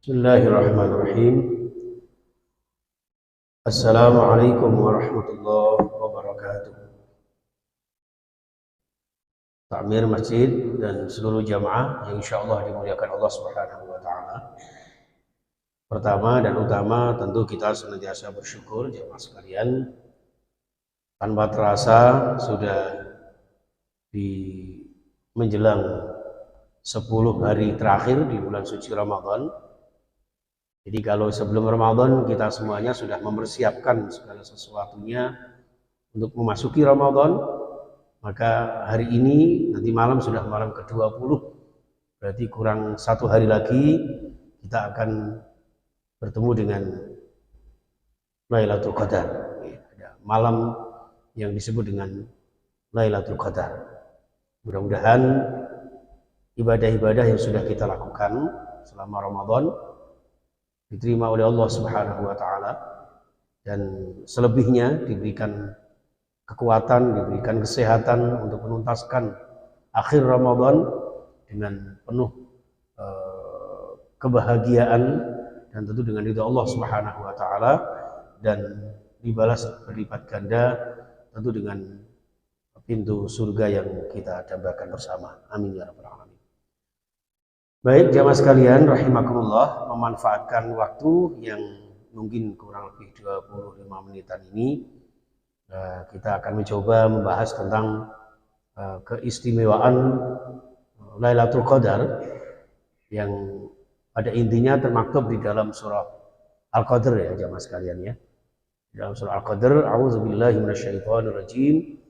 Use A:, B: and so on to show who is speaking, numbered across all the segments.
A: Bismillahirrahmanirrahim. Assalamualaikum warahmatullahi wabarakatuh. Takmir masjid dan seluruh jamaah yang insyaallah dimuliakan Allah Subhanahu wa taala. Pertama dan utama tentu kita senantiasa bersyukur jamaah sekalian. Tanpa terasa sudah di menjelang 10 hari terakhir di bulan suci Ramadan. Jadi kalau sebelum Ramadan kita semuanya sudah mempersiapkan segala sesuatunya untuk memasuki Ramadan, maka hari ini nanti malam sudah malam ke-20, berarti kurang 1 hari lagi kita akan bertemu dengan Lailatul Qadar. Ada malam yang disebut dengan Lailatul Qadar. Mudah-mudahan ibadah-ibadah yang sudah kita lakukan selama Ramadan diterima oleh Allah Subhanahu wa taala dan selebihnya diberikan kekuatan, diberikan kesehatan untuk menuntaskan akhir Ramadan dengan penuh kebahagiaan dan tentu dengan ridha Allah Subhanahu wa taala dan dibalas berlipat ganda tentu dengan pintu surga yang kita dambakan bersama. Amin ya rabbal alamin. Baik jamaah sekalian rahimakumullah, memanfaatkan waktu yang mungkin kurang lebih 25 menitan ini kita akan mencoba membahas tentang keistimewaan Lailatul Qadar yang pada intinya termaktub di dalam surah Al-Qadr ya jamaah sekalian ya. Di dalam surah Al-Qadr, a'udzubillahi minasyaitonirrajim.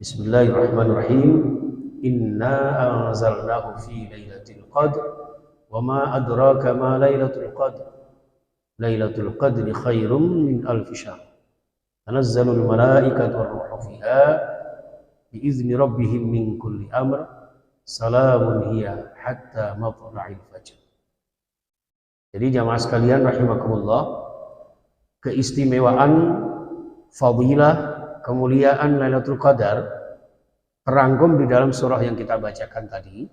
A: Bismillahirrahmanirrahim. Inna anzalnahu fi lailatul qadr wa ma adraka ma lailatul qadr. Lailatul qadri khairum min alfi syahr. Tanazzalul malaikatu war-ruhu fiha bi izni rabbihim min kulli amr. Salamun hiya hatta matla'il fajr. Jadi jamaah sekalian rahimakumullah, keistimewaan, fadilah, kemuliaan Lailatul Qadar terangkum di dalam surah yang kita bacakan tadi,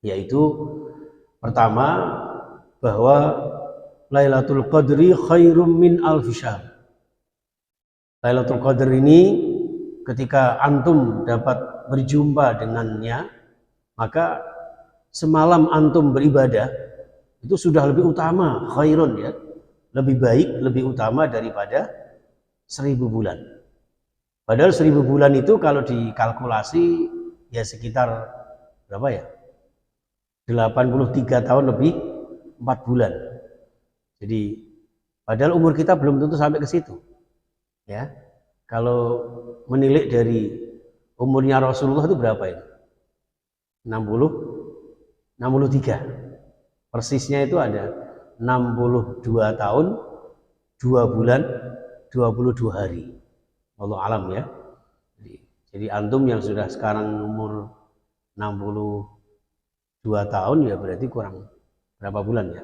A: yaitu pertama bahwa Lailatul Qadri khairum min alfi syahr. Lailatul Qadar ini ketika antum dapat berjumpa dengannya, maka semalam antum beribadah itu sudah lebih utama, khairun ya, lebih baik, lebih utama daripada 1000 bulan. Padahal 1000 bulan itu kalau dikalkulasi ya sekitar berapa ya? 83 tahun lebih 4 bulan. Jadi padahal umur kita belum tentu sampai ke situ. Ya. Kalau menilik dari umurnya Rasulullah itu berapa itu? 63. Persisnya itu ada 62 tahun 2 bulan 22 hari. Allah alam ya. Jadi antum yang sudah sekarang umur 62 tahun ya berarti kurang berapa bulan ya.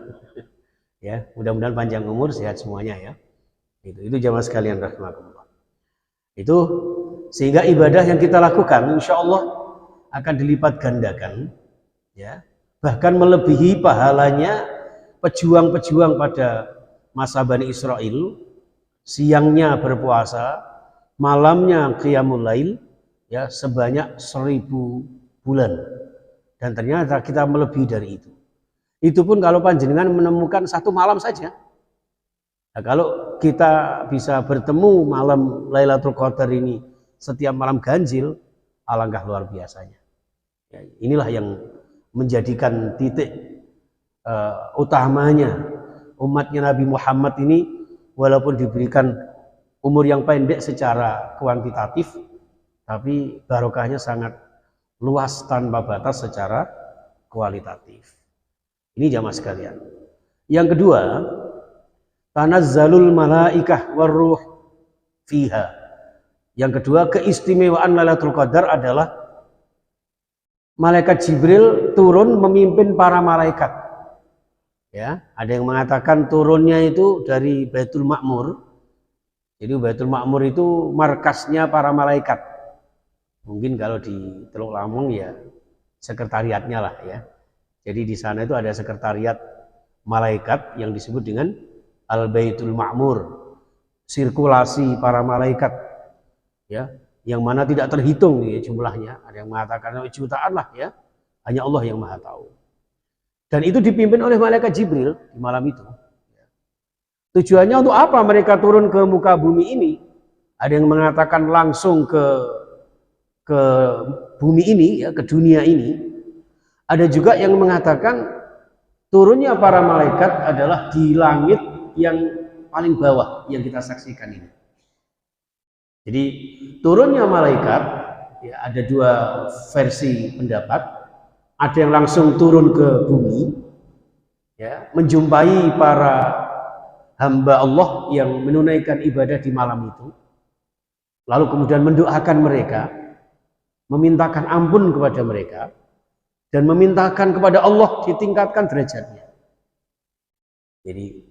A: Ya, mudah-mudahan panjang umur, sehat semuanya ya. Itu jamaah sekalian rahimakumullah. Itu sehingga ibadah yang kita lakukan insya Allah akan dilipat gandakan ya. Bahkan melebihi pahalanya pejuang-pejuang pada masa Bani Israel, siangnya berpuasa, malamnya qiyamul lail ya sebanyak 1000 bulan. Dan ternyata kita melebihi dari itu. Itu pun kalau panjenengan menemukan 1 malam saja. Nah, kalau kita bisa bertemu malam Lailatul Qadar ini setiap malam ganjil, alangkah luar biasanya. Ya, inilah yang menjadikan titik utamanya umatnya Nabi Muhammad ini walaupun diberikan umur yang pendek secara kuantitatif, tapi barokahnya sangat luas tanpa batas secara kualitatif. Ini jamaah sekalian. Yang kedua, tanazzalul malaikah war-ruh fiha. Yang kedua, keistimewaan Lailatul Qadar adalah malaikat Jibril turun memimpin para malaikat. Ya, ada yang mengatakan turunnya itu dari Baitul Ma'mur. Jadi Baitul Ma'mur itu markasnya para malaikat. Mungkin kalau di Teluk Lamong ya sekretariatnya lah ya. Jadi di sana itu ada sekretariat malaikat yang disebut dengan Al-Baitul Ma'mur, sirkulasi para malaikat, ya, yang mana tidak terhitung ya, jumlahnya. Ada yang mengatakan jutaan lah ya, hanya Allah yang maha tahu. Dan itu dipimpin oleh malaikat Jibril di malam itu. Tujuannya untuk apa mereka turun ke muka bumi ini? Ada yang mengatakan langsung ke bumi ini, ya, ke dunia ini. Ada juga yang mengatakan turunnya para malaikat adalah di langit yang paling bawah yang kita saksikan ini. Jadi turunnya malaikat, ya, ada dua versi pendapat. Ada yang langsung turun ke bumi, ya, menjumpai para hamba Allah yang menunaikan ibadah di malam itu, lalu kemudian mendoakan mereka, memintakan ampun kepada mereka, dan memintakan kepada Allah ditingkatkan derajatnya. Jadi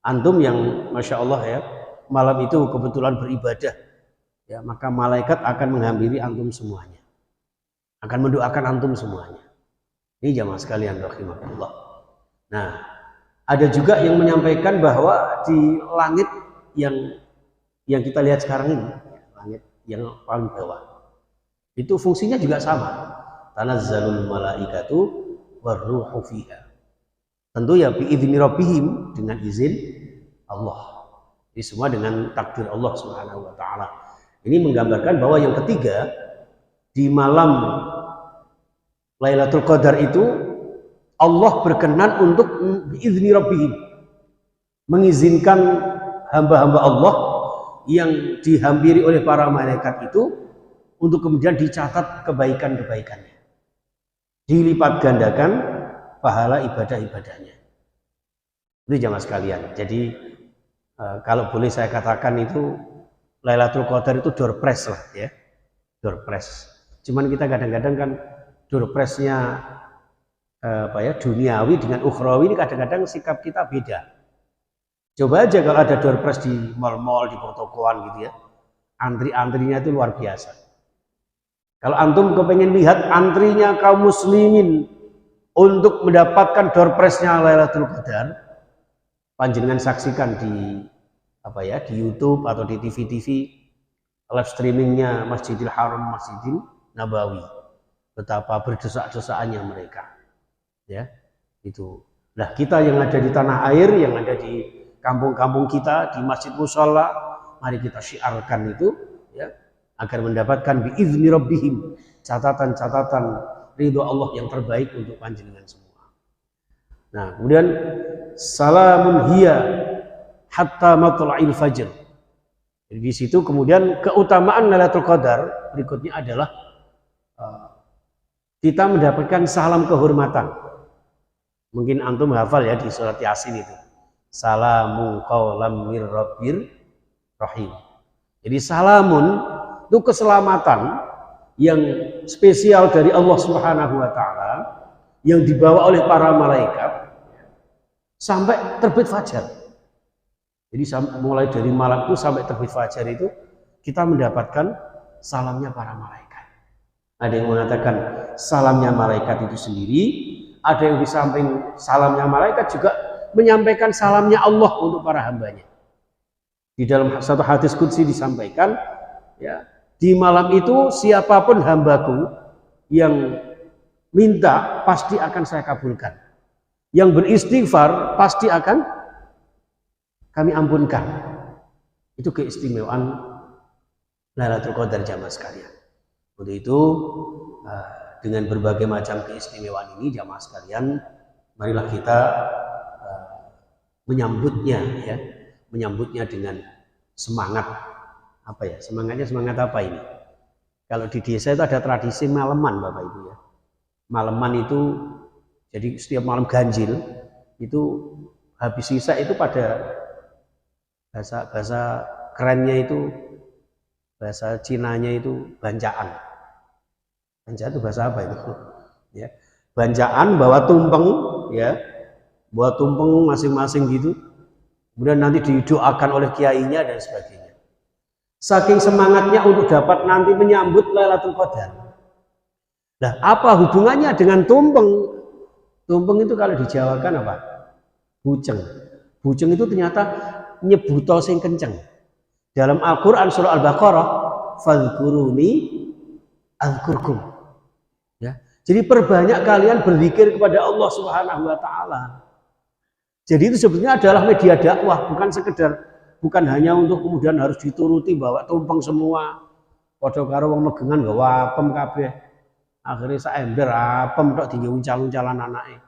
A: antum yang Masya Allah ya, malam itu kebetulan beribadah, ya, maka malaikat akan menghampiri antum semuanya, akan mendoakan antum semuanya. Ini jamaah sekalian rahimakumullah. Nah, ada juga yang menyampaikan bahwa di langit yang kita lihat sekarang ini, langit yang paling bawah, itu fungsinya juga sama. Tanazzalul malaikatu warruhu fiha. Tentu ya biizni rabbihim, dengan izin Allah. Ini semua dengan takdir Allah Subhanahu wa taala. Ini menggambarkan bahwa yang ketiga, di malam Lailatul Qadar itu Allah berkenan untuk biizni rabbihim, mengizinkan hamba-hamba Allah yang dihampiri oleh para malaikat itu untuk kemudian dicatat kebaikan-kebaikannya, dilipat gandakan pahala ibadah-ibadahnya. Itu jamaah sekalian. Jadi kalau boleh saya katakan itu Lailatul Qadar itu door prize lah ya, door prize. Cuman kita kadang-kadang kan door prize-nya duniawi dengan ukhrawi ini kadang-kadang sikap kita beda. Coba aja kalau ada door prize di mal-mal, di pertokoan gitu ya, antri-antrinya itu luar biasa. Kalau antum kepengen lihat antrinya kaum muslimin untuk mendapatkan door prize-nya Lailatul Qadar, panjenengan saksikan di di YouTube atau di TV-TV live streamingnya Masjidil Haram, Masjidil Nabawi. Betapa berdesak-desakannya mereka. Ya, itu. Nah, kita yang ada di tanah air, yang ada di kampung-kampung kita, di masjid musholla, mari kita syiarkan itu, ya, agar mendapatkan biizni rabbihim, catatan-catatan ridho Allah yang terbaik untuk panjenengan semua. Nah, kemudian salamun hiya hatta matla'il fajr. Jadi di situ kemudian keutamaan Lailatul Qadar berikutnya adalah kita mendapatkan salam kehormatan. Mungkin antum hafal ya di surat Yasin itu. Salamun qaulam mir rabbir rahim. Jadi salamun itu keselamatan yang spesial dari Allah Subhanahu wa taala yang dibawa oleh para malaikat sampai terbit fajar. Jadi mulai dari malam itu sampai terbit fajar itu kita mendapatkan salamnya para malaikat. Ada yang mengatakan salamnya malaikat itu sendiri, ada yang di samping salamnya malaikat juga menyampaikan salamnya Allah untuk para hambanya. Di dalam satu hadis qudsi disampaikan, ya, di malam itu siapapun hambaku yang minta pasti akan saya kabulkan. Yang beristighfar pasti akan kami ampunkan. Itu keistimewaan Lailatul Qadar jamaah sekalian. Untuk itu dengan berbagai macam keistimewaan ini jamaah sekalian, marilah kita menyambutnya ya, menyambutnya dengan semangat. Apa ya? Semangatnya semangat apa ini? Kalau di desa itu ada tradisi maleman Bapak Ibu ya. Maleman itu jadi setiap malam ganjil itu habis sisa itu pada bahasa kerennya itu, bahasa Cinanya itu bancaan. Bancaan itu bahasa apa itu? Ya, bancaan bawa tumpeng, ya, bawa tumpeng masing-masing gitu. Kemudian nanti didoakan oleh kiainya dan sebagainya. Saking semangatnya untuk dapat nanti menyambut Lailatul Qadar. Nah, apa hubungannya dengan tumpeng? Tumpeng itu kalau dijawakan apa? Buceng. Buceng itu ternyata nyebuto sing kenceng. Dalam Al-Qur'an surah Al-Baqarah, fadhkuruni azkurkum. Ya. Jadi perbanyak kalian berzikir kepada Allah Subhanahu wa taala. Jadi itu sebetulnya adalah media dakwah, bukan hanya untuk kemudian harus dituruti bawa tumpeng semua. Padha karo wong megengan nggawa apem kabeh. Akhirnya saember apem tok diuncal-uncalan anake.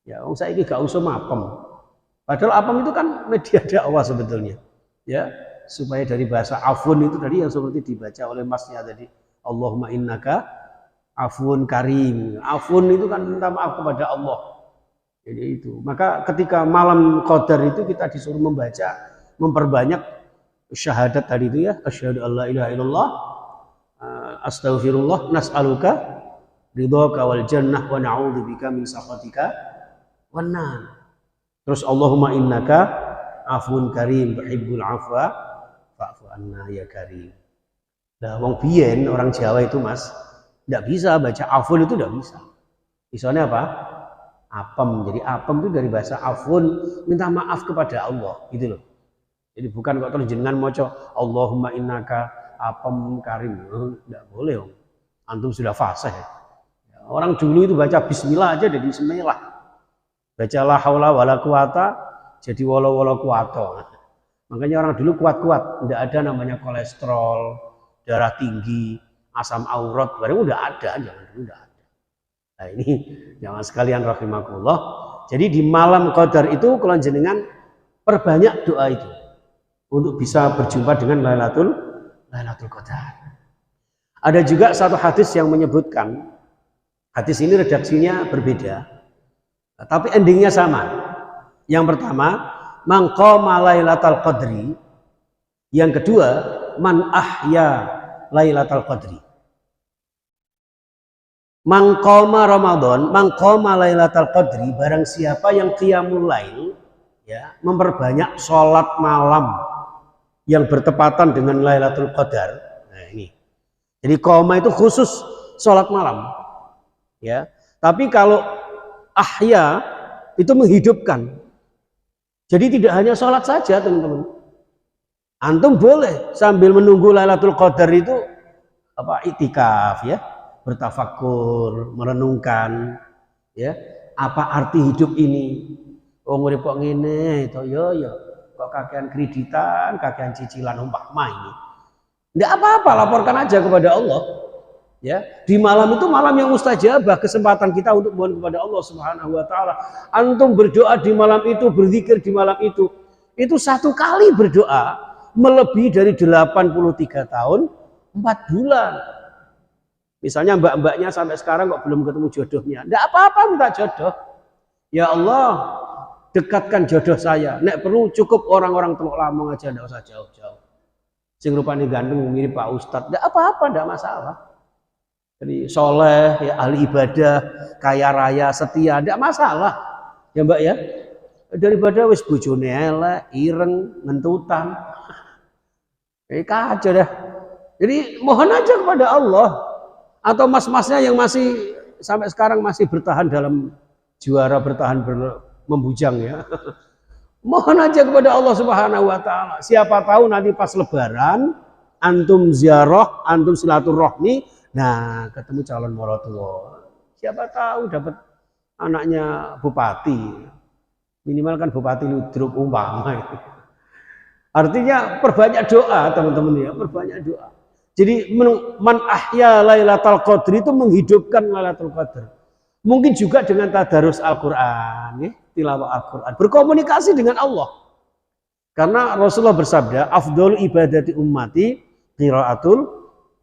A: Ya, wong saiki gak usum apem. Padahal apem itu kan media dakwah sebetulnya. Ya, supaya dari bahasa afun itu tadi yang seperti dibaca oleh masnya tadi. Allahumma innaka afun karim. Afun itu kan minta maaf kepada Allah. Jadi itu. Maka ketika malam qadar itu kita disuruh memperbanyak syahadat tadi itu ya. Asyhadu alla ilaha illallah, astaghfirullah, nas'aluka ridhaka wal jannah wa na'udzubika min sakhatika wan nar. Terus Allahumma innaka afun karim tuhibbul afwa fa'fu anna ya karim. Nah, wong biyen orang Jawa itu Mas, enggak bisa baca afun itu enggak bisa. Isone apa? Apem. Jadi apem itu dari bahasa afun, minta maaf kepada Allah, gitu loh. Jadi bukan kok terus jenengan maca Allahumma innaka apem karim. Enggak boleh, Om. Antum sudah fasih. Orang dulu itu baca bismillah aja jadi bismillah. Baca la haula wala quwata jadi wala quwata. Makanya orang dulu kuat-kuat, tidak ada namanya kolesterol, darah tinggi, asam aurat, barang udah ada, jangan dulu udah ada. Nah ini jangan sekalian rahimakumullah. Jadi di malam qadar itu kalau jenengan perbanyak doa itu untuk bisa berjumpa dengan Lailatul Qadar. Ada juga satu hadis yang menyebutkan, hadis ini redaksinya berbeda, tapi endingnya sama. Yang pertama, man qama Lailatul Qadri. Yang kedua, man ahya Lailatul Qadri. Man qama Ramadan, man qama Lailatul Qadri, barang siapa yang qiyamul lail, ya, memperbanyak sholat malam yang bertepatan dengan Lailatul Qadar. Nah ini. Jadi qama itu khusus sholat malam. Ya. Tapi kalau ahya itu menghidupkan. Jadi tidak hanya sholat saja teman-teman. Antum boleh sambil menunggu Lailatul Qadar itu iktikaf ya, bertafakur, merenungkan ya, apa arti hidup ini. Wong urip kok ngene to yo kok kakean kreditan, kakean cicilan umpama ini. Enggak apa-apa, laporkan aja kepada Allah. Ya, di malam itu malam yang mustajabah, kesempatan kita untuk mohon kepada Allah Subhanahu wa taala. Antum berdoa di malam itu, berzikir di malam itu satu kali berdoa melebihi dari 83 tahun 4 bulan. Misalnya mbak-mbaknya sampai sekarang kok belum ketemu jodohnya. Enggak apa-apa minta jodoh. Ya Allah, dekatkan jodoh saya. Nek perlu cukup orang-orang Teluk Lamong aja, enggak usah jauh-jauh. Sing rupane ganteng mirip Pak Ustadz, enggak apa-apa, enggak masalah. Jadi soleh, ya, ahli ibadah, kaya raya, setia, tidak masalah, ya Mbak ya. Daripada wis bojone elek, ireng, ngentutan, kacau dah. Jadi mohon aja kepada Allah. Atau mas-masnya yang masih sampai sekarang masih bertahan dalam juara bertahan membujang ya. Mohon aja kepada Allah Subhanahu wa taala. Siapa tahu nanti pas lebaran antum ziarah, antum silaturahmi. Nah, ketemu calon morotua. Siapa tahu dapat anaknya bupati. Minimal kan bupati Ludruk umpama. Artinya perbanyak doa, teman-teman ya, perbanyak doa. Jadi man ahya Lailatul Qadri itu menghidupkan Lailatul Qadar. Mungkin juga dengan tadarus Al-Qur'an, ya, tilawah Al-Qur'an, berkomunikasi dengan Allah. Karena Rasulullah bersabda, afdhal ibadati ummati qiraatul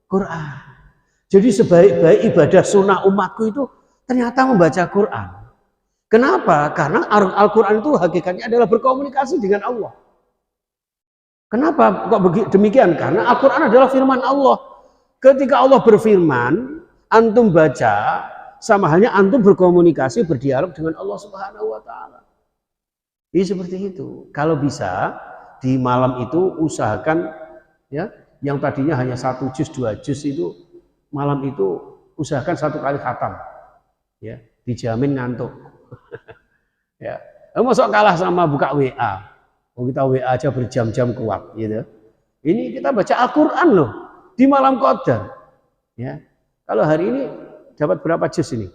A: Qur'an. Jadi sebaik-baik ibadah sunnah umatku itu ternyata membaca Quran. Kenapa? Karena Al-Quran itu hakikatnya adalah berkomunikasi dengan Allah. Kenapa kok demikian? Karena Al-Quran adalah firman Allah. Ketika Allah berfirman, antum baca, sama halnya antum berkomunikasi, berdialog dengan Allah Subhanahu wa taala. Jadi seperti itu. Kalau bisa di malam itu usahakan ya, yang tadinya hanya 1 juz 2 juz itu malam itu usahakan 1 kali khatam, ya, dijamin ngantuk. Ya, Masa kalah sama buka WA. Oh, kita WA aja berjam-jam kuat gitu. Ini kita baca Al-Qur'an loh di malam Qadar. Ya. Kalau hari ini dapat berapa juz ini?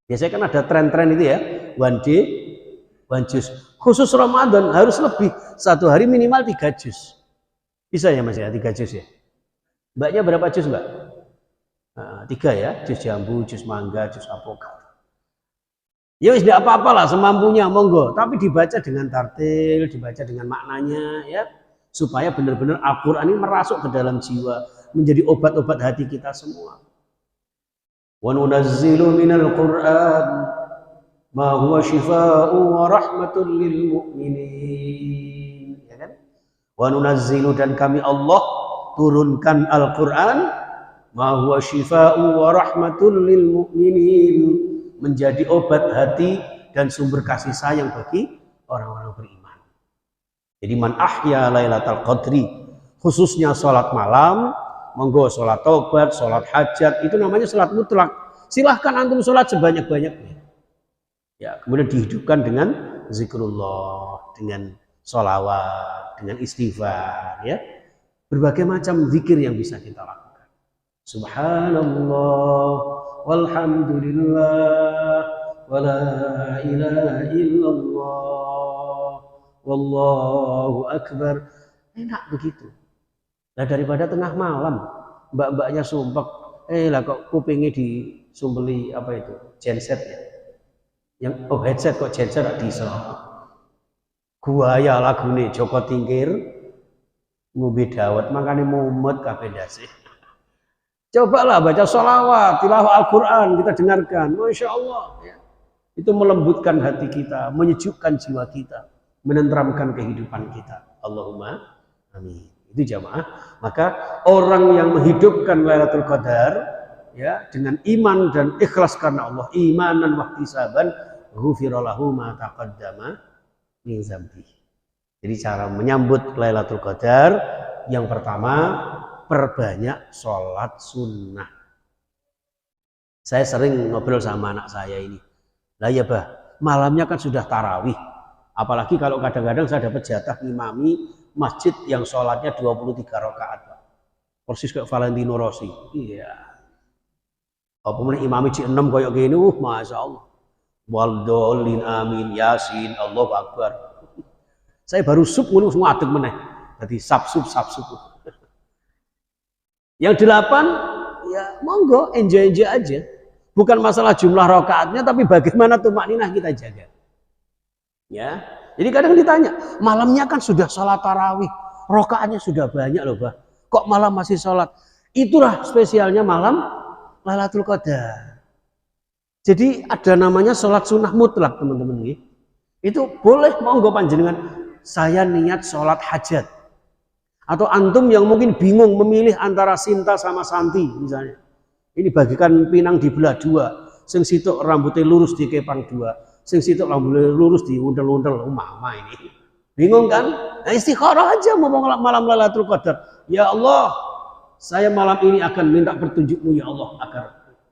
A: Biasanya kan ada tren-tren itu ya. One day, one juz. Khusus Ramadan harus lebih. Satu hari minimal 3 juz. Bisa ya Mas ya, 3 juz ya. Mbaknya berapa juz Mbak? 3 ya, juz jambu, juz mangga, juz apokat. Ya wis tidak apa-apalah semampunya monggo, tapi dibaca dengan tartil, dibaca dengan maknanya ya, supaya benar-benar Al-Qur'an ini merasuk ke dalam jiwa, menjadi obat-obat hati kita semua. Wa nunazzilu minal Qur'an ma huwa syifaa'un wa rahmatun lil mu'minin. Ya kan? Wa nunazzilu, dan kami Allah turunkan Al-Qur'an ma huwa syifaa'un wa rahmatun lil mu'minin, menjadi obat hati dan sumber kasih sayang bagi orang-orang beriman. Jadi man ahya lailatul qadri, khususnya sholat malam, monggo sholat taubat, sholat hajat, itu namanya sholat mutlak. Silahkan antum sholat sebanyak-banyaknya. Ya, kemudian dihidupkan dengan zikrullah, dengan sholawat, dengan istighfar, ya. Berbagai macam zikir yang bisa kita lakukan. Subhanallah, walhamdulillah, wala ilaha illallah, wallahu akbar. Enak begitu. Nah, daripada tengah malam mbak-mbaknya sumpek, lah kok kupingnya disumbeli apa itu? Genset ya. Yang headset kok genset gak diiso. Guaya lagune Joko Tingkir ngombe dawet makane mumet kabeh ndase. Cobalah baca sholawat, tilawah Al-Qur'an kita dengarkan. Masya Allah ya. Itu melembutkan hati kita, menyejukkan jiwa kita, menenteramkan kehidupan kita. Allahumma amin. Itu jamaah. Maka orang yang menghidupkan Lailatul Qadar ya dengan iman dan ikhlas karena Allah, imanan wa ihtisaban, ghufira lahu ma taqaddama min dzambi. Jadi cara menyambut Lailatul Qadar yang pertama, perbanyak sholat sunnah. Saya sering ngobrol sama anak saya ini. Lah ya bah, malamnya kan sudah tarawih. Apalagi kalau kadang-kadang saya dapat jatah ngimami masjid yang sholatnya 23 rakaat. Persis kayak Valentino Rossi. Iya. Apa meneh imami cik 6 koyo gini, Masya Allah. Waldolin amin, yasin, Allahu Akbar. Saya baru sub ngono semua adeg meneh. Jadi sab-sub. Yang 8 ya monggo enjoy aja. Bukan masalah jumlah rakaatnya, tapi bagaimana tumakninah kita jaga. Ya. Jadi kadang ditanya, malamnya kan sudah sholat tarawih, rakaatnya sudah banyak loh, bah. Kok malam masih sholat? Itulah spesialnya malam Lailatul Qadar. Jadi ada namanya sholat sunnah mutlak, teman-teman. Itu boleh monggo panjenengan. Saya niat sholat hajat. Atau antum yang mungkin bingung memilih antara Sinta sama Santi misalnya. Ini bagikan pinang dibelah 2. Sing situk rambutnya lurus dikepang 2. Sing situk rambutnya lurus diundel-undel. Mama ini. Bingung kan? Nah, istikharah aja mau malam Lailatul Qadar. Ya Allah, saya malam ini akan minta petunjukmu ya Allah agar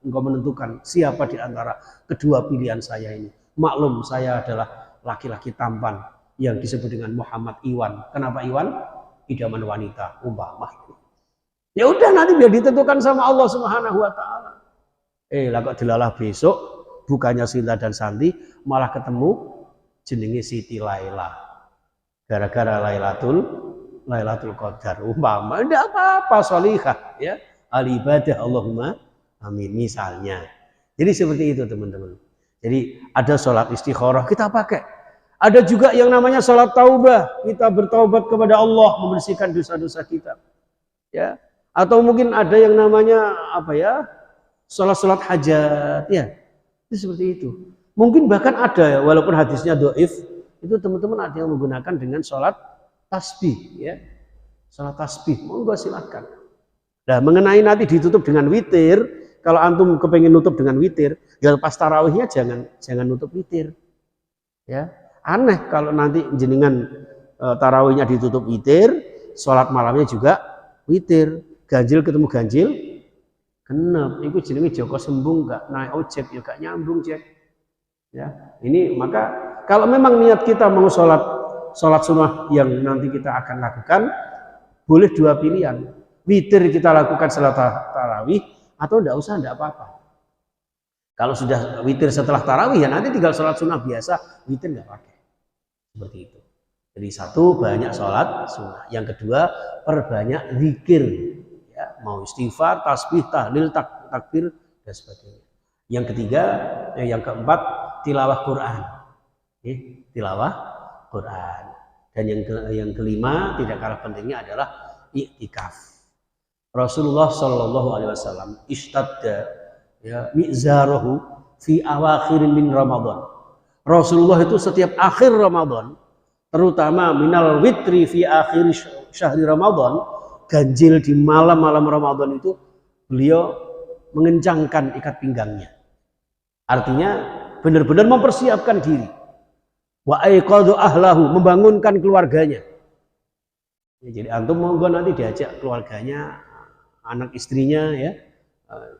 A: engkau menentukan siapa di antara kedua pilihan saya ini. Maklum saya adalah laki-laki tampan yang disebut dengan Muhammad Iwan. Kenapa Iwan? Idaman wanita, umpama. Ya udah nanti biar ditentukan sama Allah Subhanahu wa taala. Lah kok dilalah besok bukannya Sinta dan Santi malah ketemu jenenge Siti Laila. Gara-gara Lailatul Qadar umpama enggak apa-apa sholihah ya. Al ibadah Allahumma amin misalnya. Jadi seperti itu teman-teman. Jadi ada sholat istikharah kita pakai. Ada juga yang namanya sholat taubah. Kita bertaubat kepada Allah, membersihkan dosa-dosa kita. Ya. Atau mungkin ada yang namanya apa ya? Sholat hajat. Ya. Itu seperti itu. Mungkin bahkan ada ya, walaupun hadisnya dhaif, itu teman-teman ada yang menggunakan dengan sholat tasbih. Ya. Sholat tasbih. Monggo silakan. Nah, mengenai nanti ditutup dengan witir, kalau antum kepengen nutup dengan witir, ya pas tarawihnya jangan nutup witir. Ya. Aneh kalau nanti jenengan tarawihnya ditutup witir, sholat malamnya juga witir. Ganjil ketemu ganjil, genep. Iku jenenge Joko sembung gak naik ojek ya gak nyambung cek. Ya, ini maka Kalau memang niat kita mau sholat sunnah yang nanti kita akan lakukan, boleh dua pilihan. Witir kita lakukan setelah tarawih atau tidak usah, tidak apa-apa. Kalau sudah witir setelah tarawih ya nanti tinggal sholat sunnah biasa, witir nggak pakai. Seperti itu. Jadi satu, banyak sholat sunnah. Yang kedua, perbanyak zikir. Ya, mau istighfar, tasbih, tahlil, takbir, dan sebagainya. Yang ketiga, yang keempat, tilawah Quran. Tilawah Quran. Dan yang kelima, tidak kalah pentingnya adalah i'tikaf. Rasulullah Shallallahu Alaihi Wasallam ishtadda mi'zarahu fi awakhirin min Ramadan. Rasulullah itu setiap akhir Ramadan, terutama minal witri fi akhir syahri Ramadan, ganjil di malam-malam Ramadan itu beliau mengencangkan ikat pinggangnya. Artinya benar-benar mempersiapkan diri. Wa aiqadhu ahlahu, membangunkan keluarganya. Ya, jadi antum monggo nanti diajak keluarganya, anak istrinya ya.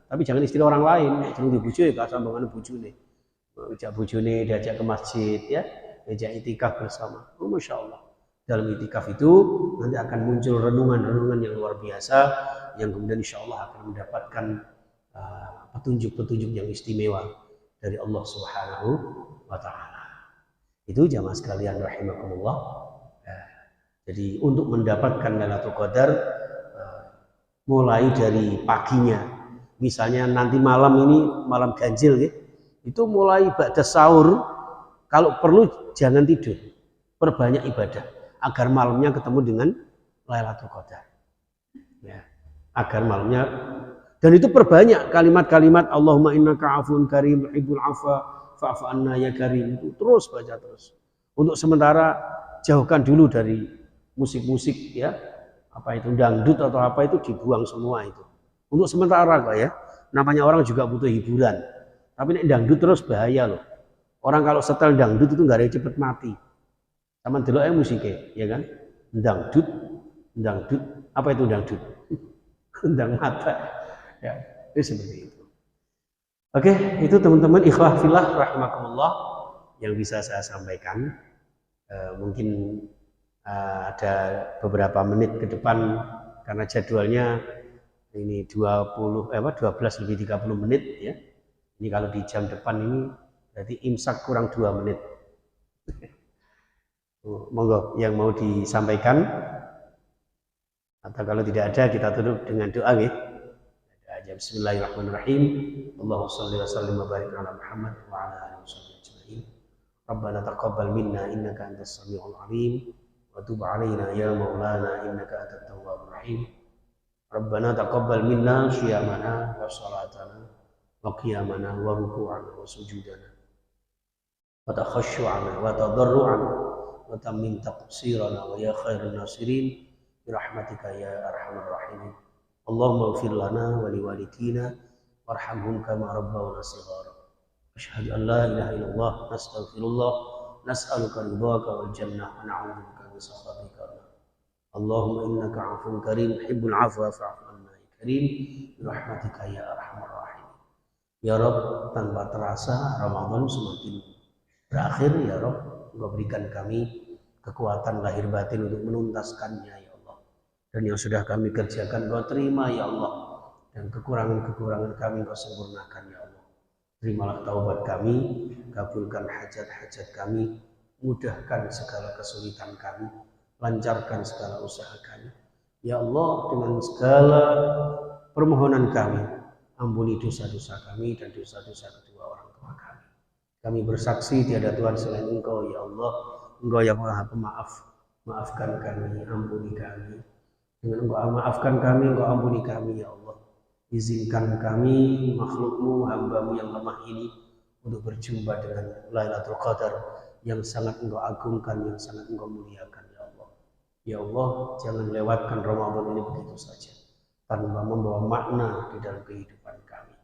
A: Tapi jangan istri orang lain, jangan dibujuk ya sambungan bujune. Ajak bujune diajak ke masjid ya, diajak itikaf bersama. Oh, Masya Allah. Dalam itikaf itu nanti akan muncul renungan-renungan yang luar biasa yang kemudian insya Allah akan mendapatkan petunjuk-petunjuk yang istimewa dari Allah Subhanahu wa Ta'ala. Itu jamaah sekalian rahimakumullah. Jadi untuk mendapatkan Lailatul Qadar mulai dari paginya, misalnya nanti malam ini malam ganjil ya, itu mulai ba'da sahur, kalau perlu jangan tidur, perbanyak ibadah agar malamnya ketemu dengan Lailatul Qadar. Ya, agar malamnya, dan itu perbanyak kalimat-kalimat Allahumma innaka afun karim tuhibbul afwa fa'fu anna ya karim, itu terus baca terus. Untuk sementara jauhkan dulu dari musik-musik ya, apa itu dangdut atau apa itu dibuang semua itu. Untuk sementara kok ya, namanya orang juga butuh hiburan. Tapi nek dangdut terus bahaya loh. Orang kalau setel dangdut itu nggak ada yang cepet mati. Sama delok ae musiknya, ya kan? Dangdut, apa itu dangdut? Endang mata. Ya, itu seperti itu. Oke, itu teman-teman ikhwah fillah rahimakumullah yang bisa saya sampaikan. Mungkin ada beberapa menit ke depan karena jadwalnya ini 12 lebih 30 menit ya. Ini kalau di jam depan ini berarti imsak kurang 2 menit. Monggo yang mau disampaikan, atau kalau tidak ada kita tutup dengan doa ya. Bismillahirrahmanirrahim. Allahumma shalli wa sallim wa barik ala Muhammad wa ala alihi wasallam. Rabbana taqabbal minna innaka antas samiul alim wa tub alaina ya maulana innaka antat tawwabur rahim. Rabbana taqabbal minna shiyamana wa salatana wa qiyamana wa ruku'ana wa sujudana wa takhashu'ana wa tadarru'ana wa tammin taqsirana wa ya khairun nasirin birahmatika ya arhamar rahimin. Allahumma ighfir lana wa liwalidina warhamhum kama rabbawna shighara. Asyhadu an la ilaha illallah nastaghfirullah nas'aluka ridhaka wal jannah wa na'udzubika min sakhatika. Allahumma innaka 'afuwwun karim tuhibbul 'afwa fa'fu 'anna ya karim birahmatika ya arhamar rahimin. Ya Rabb, tanpa terasa Ramadan semakin berakhir ya Rabb, Engkau berikan kami kekuatan lahir batin untuk menuntaskannya ya Allah. Dan yang sudah kami kerjakan Engkau terima ya Allah, dan kekurangan-kekurangan kami Engkau sempurnakan ya Allah. Terimalah taubat kami, kabulkan hajat-hajat kami, mudahkan segala kesulitan kami, lancarkan segala usaha kami. Ya Allah, dengan segala permohonan kami, ampuni dosa-dosa kami dan dosa-dosa kedua orang tua kami. Kami bersaksi tiada Tuhan selain Engkau ya Allah. Engkau yang Maha Pemaaf. Maafkan kami, ampuni kami. Dengan Engkau maafkan kami, Engkau ampuni kami ya Allah. Izinkan kami, makhlukmu, hambamu yang lemah ini, untuk berjumpa dengan Lailatul Qadar yang sangat Engkau agungkan, yang sangat Engkau muliakan ya Allah. Ya Allah, jangan lewatkan Ramadan ini begitu saja, tanpa membawa makna di dalam kehidupan kami.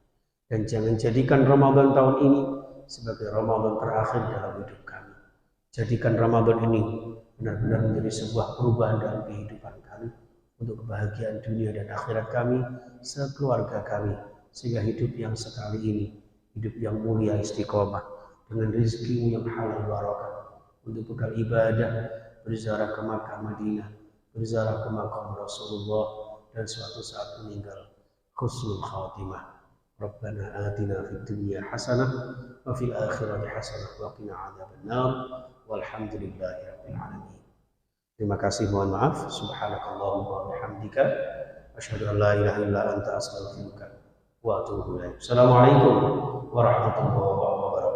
A: Dan jangan jadikan Ramadan tahun ini sebagai Ramadan terakhir dalam hidup kami. Jadikan Ramadan ini benar-benar menjadi sebuah perubahan dalam kehidupan kami, untuk kebahagiaan dunia dan akhirat kami, sekeluarga kami, sehingga hidup yang sekali ini, hidup yang mulia istiqomah, dengan rezekimu yang halal barakah, untuk bekal ibadah, berziarah ke Makkah Madinah, berziarah ke makam Rasulullah, dan suatu saat meninggal husnul khatimah. Rabbana atina fid dunya hasanah wa fil akhirati hasanah wa qina adzabannar walhamdulillahi rabbil alamin. Terima kasih, mohon maaf. Subhanakallahumma wa bihamdika asyhadu an la ilaha illa anta astaghfiruka wa atubu ilaik. Assalamualaikum warahmatullahi wabarakatuh.